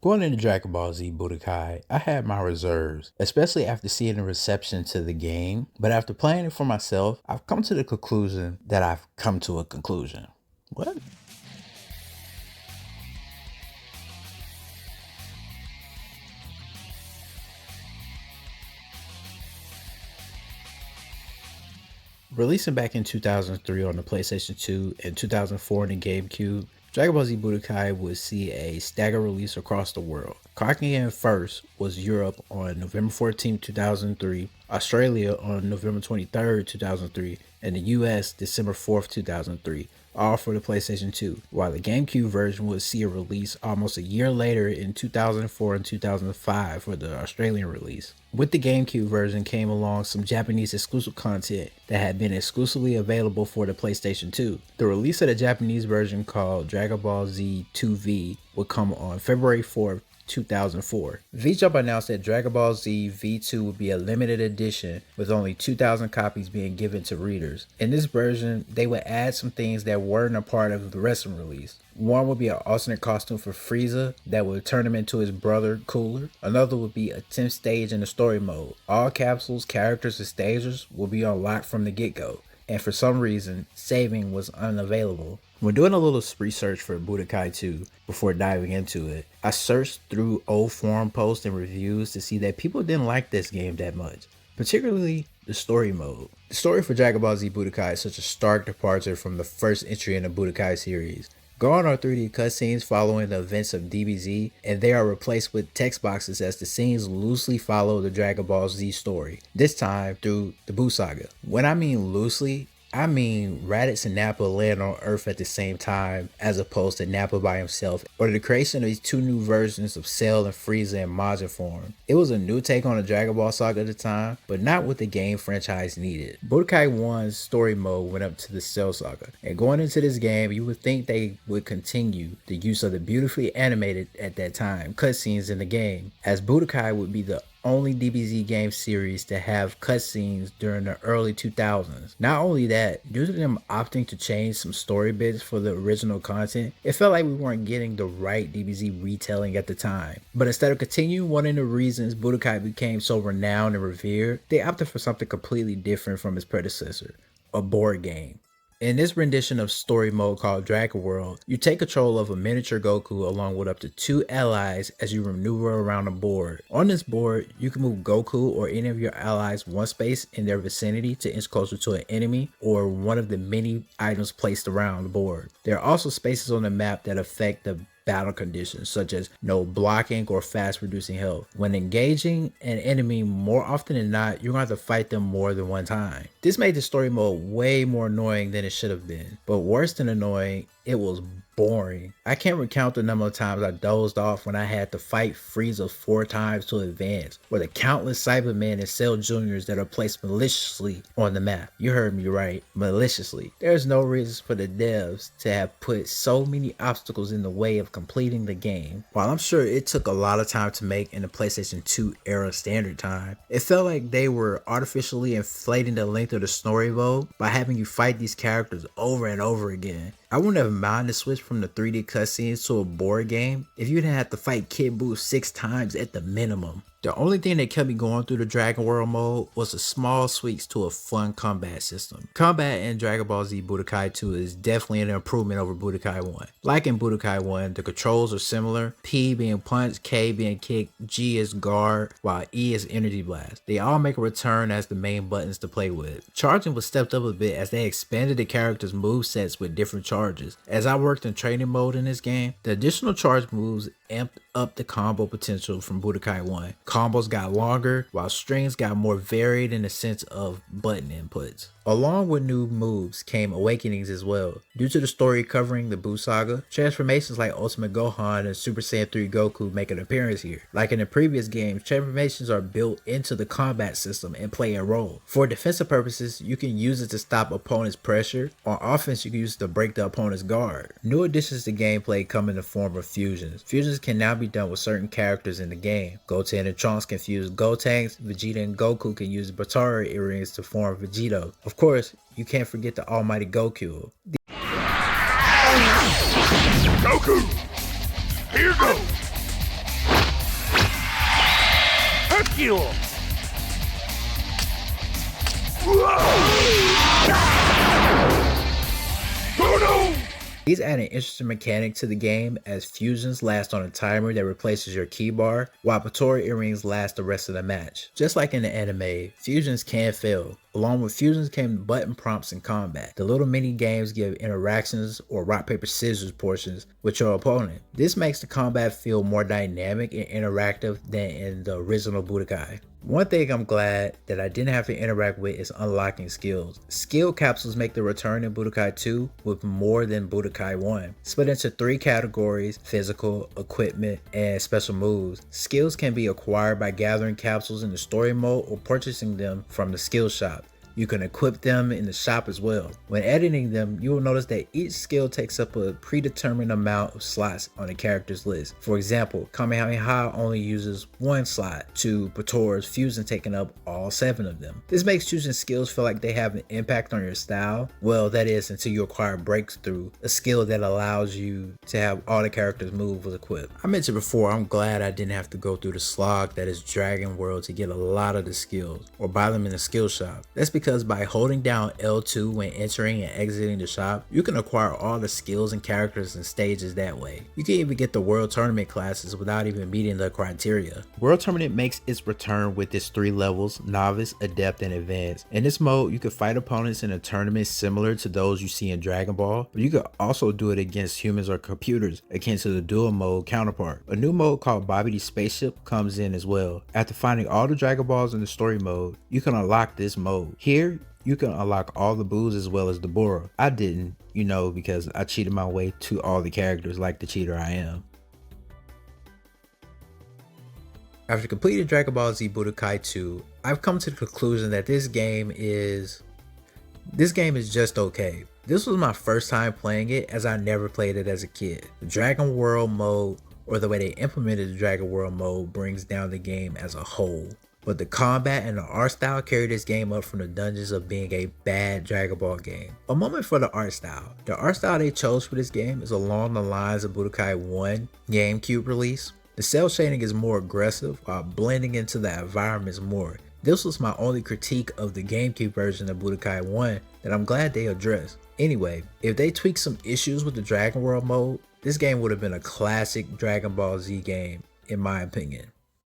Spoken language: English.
Going into Dragon Ball Z Budokai, I had my reserves, especially after seeing the reception to the game, but after playing it for myself, I've come to the conclusion that I've come to a conclusion. What? Releasing back in 2003 on the PlayStation 2 and 2004 on the GameCube, Dragon Ball Z Budokai would see a staggered release across the world. Clocking in first was Europe on November 14, 2003, Australia on November 23, 2003, and the US December 4th, 2003, all for the PlayStation 2, while the GameCube version would see a release almost a year later in 2004 and 2005 for the Australian release. With the GameCube version came along some Japanese exclusive content that had been exclusively available for the PlayStation 2. The release of the Japanese version, called Dragon Ball Z 2V, would come on February 4th, 2004. V-Jump announced that Dragon Ball Z V2 would be a limited edition with only 2,000 copies being given to readers. In this version, they would add some things that weren't a part of the rest of the release. One would be an alternate costume for Frieza that would turn him into his brother Cooler. Another would be a 10th stage in the story mode. All capsules, characters, and stages will be unlocked from the get-go, and for some reason, saving was unavailable. When doing a little research for Budokai 2 before diving into it, I searched through old forum posts and reviews to see that people didn't like this game that much, particularly the story mode. The story for Dragon Ball Z Budokai is such a stark departure from the first entry in the Budokai series. Gone are 3D cutscenes following the events of DBZ, and they are replaced with text boxes as the scenes loosely follow the Dragon Ball Z story, this time through the Buu Saga. When I mean loosely, I mean Raditz and Nappa land on Earth at the same time as opposed to Nappa by himself, or the creation of these two new versions of Cell and Frieza in Majin form. It was a new take on the Dragon Ball saga at the time, but not what the game franchise needed. Budokai 1's story mode went up to the Cell saga, and going into this game, you would think they would continue the use of the beautifully animated at that time cutscenes in the game, as Budokai would be the only DBZ game series to have cutscenes during the early 2000s. Not only that, due to them opting to change some story bits for the original content, it felt like we weren't getting the right DBZ retelling at the time. But instead of continuing one of the reasons Budokai became so renowned and revered, they opted for something completely different from its predecessor, a board game. In this rendition of story mode called Dragon World, you take control of a miniature Goku along with up to 2 allies as you maneuver around the board. On this board, you can move Goku or any of your allies one space in their vicinity to inch closer to an enemy or one of the many items placed around the board. There are also spaces on the map that affect the battle conditions, such as no blocking or fast reducing health. When engaging an enemy, more often than not, you're going to have to fight them more than one time. This made the story mode way more annoying than it should have been, but worse than annoying, it was boring. I can't recount the number of times I dozed off when I had to fight Frieza 4 times to advance, or the countless Cybermen and Cell Juniors that are placed maliciously on the map. You heard me right, maliciously. There's no reason for the devs to have put so many obstacles in the way of completing the game. While I'm sure it took a lot of time to make in the PlayStation 2 era standard time, it felt like they were artificially inflating the length of the story mode by having you fight these characters over and over again. I wouldn't have minded the switch from the 3D cutscenes to a board game if you didn't have to fight Kid Buu 6 times at the minimum. The only thing that kept me going through the Dragon World mode was the small tweaks to a fun combat system. Combat in Dragon Ball Z Budokai 2 is definitely an improvement over Budokai 1. Like in Budokai 1, the controls are similar, P being punch, K being kick, G is guard, while E is energy blast. They all make a return as the main buttons to play with. Charging was stepped up a bit as they expanded the characters' movesets with different charges. As I worked in training mode in this game, the additional charge moves amped up the combo potential from Budokai 1. Combos got longer, while strings got more varied in the sense of button inputs. Along with new moves came awakenings as well. Due to the story covering the Buu Saga, transformations like Ultimate Gohan and Super Saiyan 3 Goku make an appearance here. Like in the previous games, transformations are built into the combat system and play a role. For defensive purposes, you can use it to stop opponents' pressure. On offense, you can use it to break the opponent's guard. New additions to gameplay come in the form of fusions. Fusions can now be done with certain characters in the game. Goten and Trunks can fuse Gotenks, Vegeta and Goku can use Batara earrings to form Vegito. Of course, you can't forget the almighty Goku. Goku! Here goes! These add an interesting mechanic to the game, as fusions last on a timer that replaces your keybar, while Patora earrings last the rest of the match. Just like in the anime, fusions can fail. Along with fusions came button prompts in combat. The little mini games give interactions or rock paper scissors portions with your opponent. This makes the combat feel more dynamic and interactive than in the original Budokai. One thing I'm glad that I didn't have to interact with is unlocking skills. Skill capsules make the return in Budokai 2 with more than Budokai 1. Split into 3 categories: physical, equipment, and special moves. Skills can be acquired by gathering capsules in the story mode or purchasing them from the skill shop. You can equip them in the shop as well. When editing them, you will notice that each skill takes up a predetermined amount of slots on the character's list. For example, Kamehameha only uses 1 slot, to Patora's fusion taking up all 7 of them. This makes choosing skills feel like they have an impact on your style. Well, that is until you acquire Breakthrough, a skill that allows you to have all the characters' moves equipped. I mentioned before, I'm glad I didn't have to go through the slog that is Dragon World to get a lot of the skills, or buy them in the skill shop. That's because by holding down L2 when entering and exiting the shop, you can acquire all the skills and characters and stages that way. You can even get the World Tournament classes without even meeting the criteria. World Tournament makes its return with its 3 levels: Novice, Adept, and Advanced. In this mode, you can fight opponents in a tournament similar to those you see in Dragon Ball, but you can also do it against humans or computers, akin to the dual mode counterpart. A new mode called Bobity's Spaceship comes in as well. After finding all the Dragon Balls in the story mode, you can unlock this mode. Here, you can unlock all the Boos as well as the Bora. I didn't, because I cheated my way to all the characters like the cheater I am. After completing Dragon Ball Z Budokai 2, I've come to the conclusion that this game is just okay. This was my first time playing it, as I never played it as a kid. The Dragon World mode, or the way they implemented the Dragon World mode, brings down the game as a whole. But the combat and the art style carry this game up from the dungeons of being a bad Dragon Ball game. A moment for the art style. The art style they chose for this game is along the lines of Budokai 1 GameCube release. The cell shading is more aggressive while blending into the environments more. This was my only critique of the GameCube version of Budokai 1 that I'm glad they addressed. Anyway, if they tweaked some issues with the Dragon World mode, this game would have been a classic Dragon Ball Z game, in my opinion.